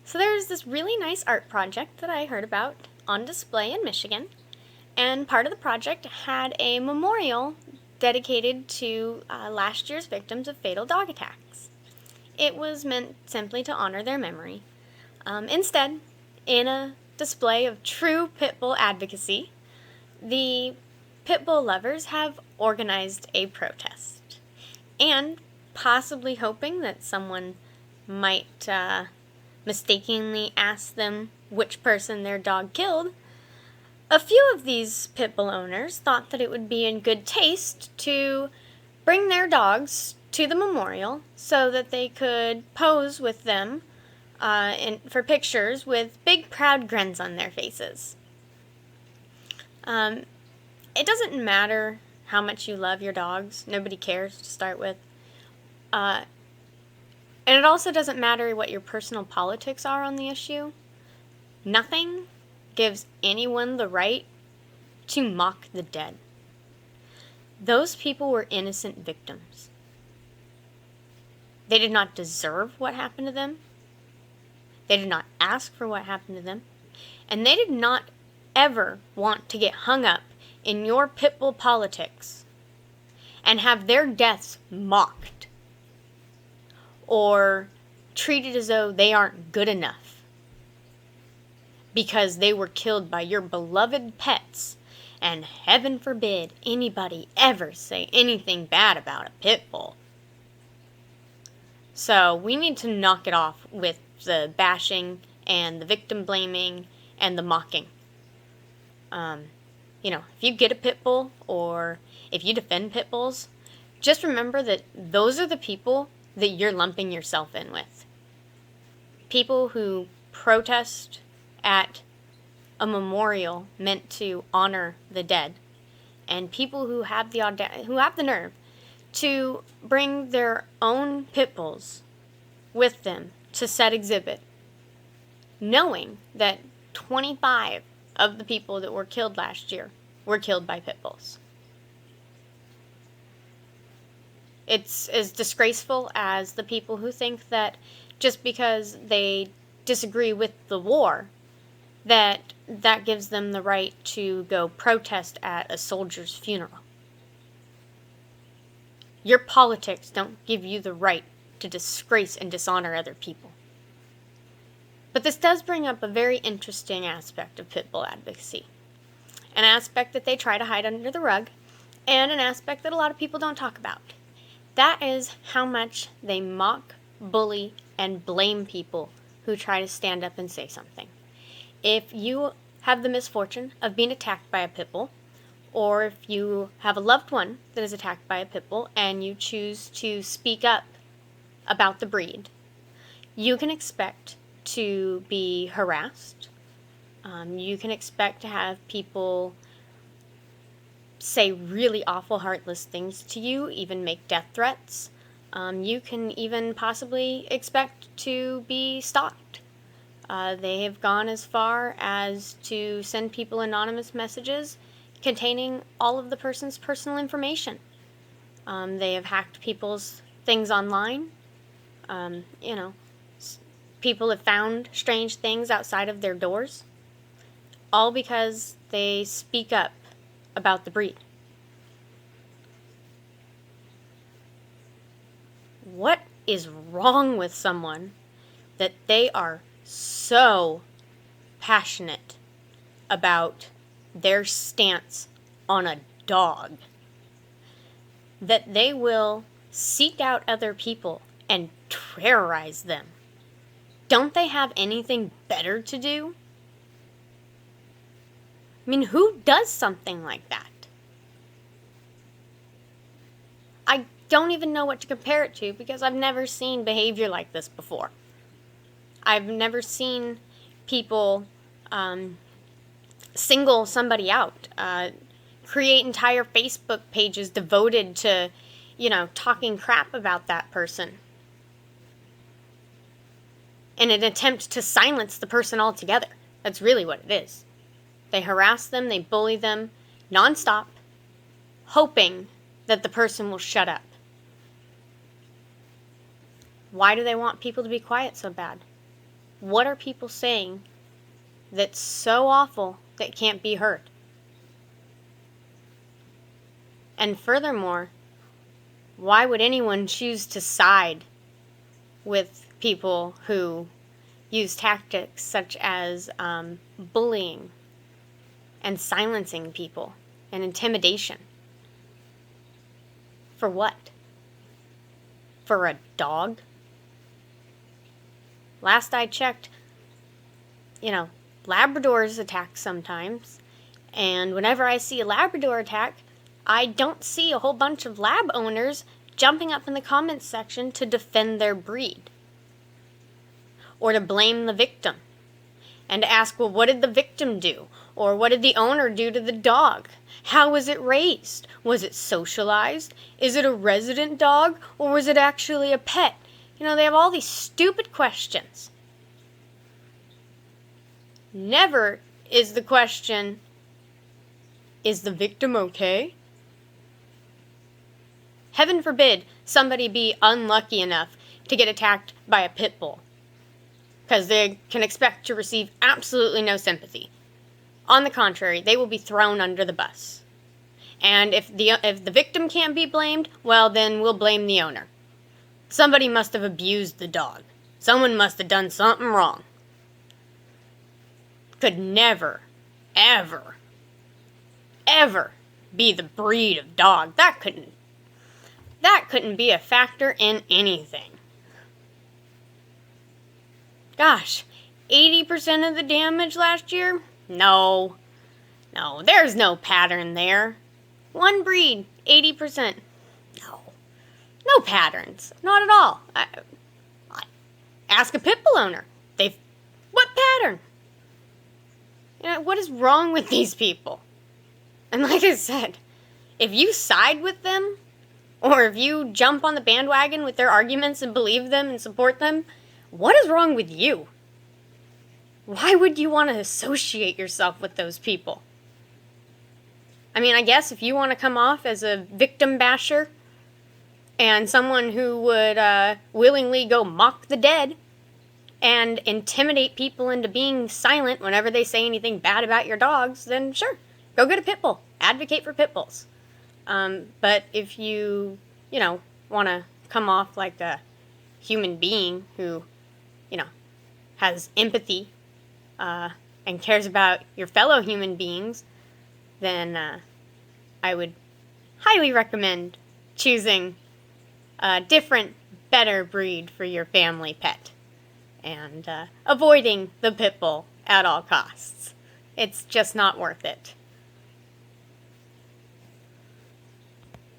So there's this really nice art project that I heard about on display in Michigan, and part of the project had a memorial dedicated to last year's victims of fatal dog attacks. It was meant simply to honor their memory. Instead, in a display of true pit bull advocacy, the pit bull lovers have organized a protest, and possibly hoping that someone might mistakenly ask them which person their dog killed, a few of these pit bull owners thought that it would be in good taste to bring their dogs to the memorial so that they could pose with them for pictures with big proud grins on their faces. It doesn't matter how much you love your dogs. Nobody cares to start with. And it also doesn't matter what your personal politics are on the issue. Nothing gives anyone the right to mock the dead. Those people were innocent victims. They did not deserve what happened to them. They did not ask for what happened to them. And they did not ever want to get hung up in your pit bull politics and have their deaths mocked or treated as though they aren't good enough because they were killed by your beloved pets, and heaven forbid anybody ever say anything bad about a pit bull. So we need to knock it off with the bashing and the victim blaming and the mocking. If you get a pit bull or if you defend pit bulls, just remember that those are the people that you're lumping yourself in with. People who protest at a memorial meant to honor the dead, and people who have the nerve to bring their own pit bulls with them to set exhibit, knowing that 25 of the people that were killed last year were killed by pit bulls. It's as disgraceful as the people who think that just because they disagree with the war, that gives them the right to go protest at a soldier's funeral. Your politics don't give you the right to disgrace and dishonor other people. But this does bring up a very interesting aspect of pit bull advocacy. An aspect that they try to hide under the rug, and an aspect that a lot of people don't talk about. That is how much they mock, bully, and blame people who try to stand up and say something. If you have the misfortune of being attacked by a pit bull, or if you have a loved one that is attacked by a pit bull and you choose to speak up about the breed, you can expect to be harassed. You can expect to have people say really awful, heartless things to you, even make death threats. You can even possibly expect to be stalked. They have gone as far as to send people anonymous messages containing all of the person's personal information. They have hacked people's things online. People have found strange things outside of their doors, all because they speak up about the breed. What is wrong with someone that they are so passionate about their stance on a dog that they will seek out other people and terrorize them? Don't they have anything better to do? I mean, who does something like that? I don't even know what to compare it to because I've never seen behavior like this before. I've never seen people single somebody out, create entire Facebook pages devoted to, talking crap about that person in an attempt to silence the person altogether. That's really what it is. They harass them, they bully them nonstop, hoping that the person will shut up. Why do they want people to be quiet so bad? What are people saying that's so awful that can't be heard? And furthermore, why would anyone choose to side with people who use tactics such as bullying and silencing people and intimidation? For what? For a dog? Last I checked, Labradors attack sometimes. And whenever I see a Labrador attack, I don't see a whole bunch of lab owners jumping up in the comments section to defend their breed. Or to blame the victim. And to ask, well, what did the victim do? Or what did the owner do to the dog? How was it raised? Was it socialized? Is it a resident dog? Or was it actually a pet? They have all these stupid questions. Never is the question, is the victim okay? Heaven forbid somebody be unlucky enough to get attacked by a pit bull, because they can expect to receive absolutely no sympathy. On the contrary, they will be thrown under the bus. And if the victim can't be blamed, well, then we'll blame the owner. Somebody must have abused the dog. Someone must have done something wrong. Could never, ever, ever be the breed of dog. That couldn't be a factor in anything. Gosh, 80% of the damage last year? No, there's no pattern there. One breed, 80%. No patterns, not at all. I ask a pit bull owner. What pattern? What is wrong with these people? And like I said, if you side with them, or if you jump on the bandwagon with their arguments and believe them and support them, what is wrong with you? Why would you want to associate yourself with those people? I guess if you want to come off as a victim basher and someone who would willingly go mock the dead and intimidate people into being silent whenever they say anything bad about your dogs, then sure, go get a pit bull. Advocate for pit bulls. But if you, want to come off like a human being who, has empathy and cares about your fellow human beings, then I would highly recommend choosing a different, better breed for your family pet and avoiding the pit bull at all costs. It's just not worth it.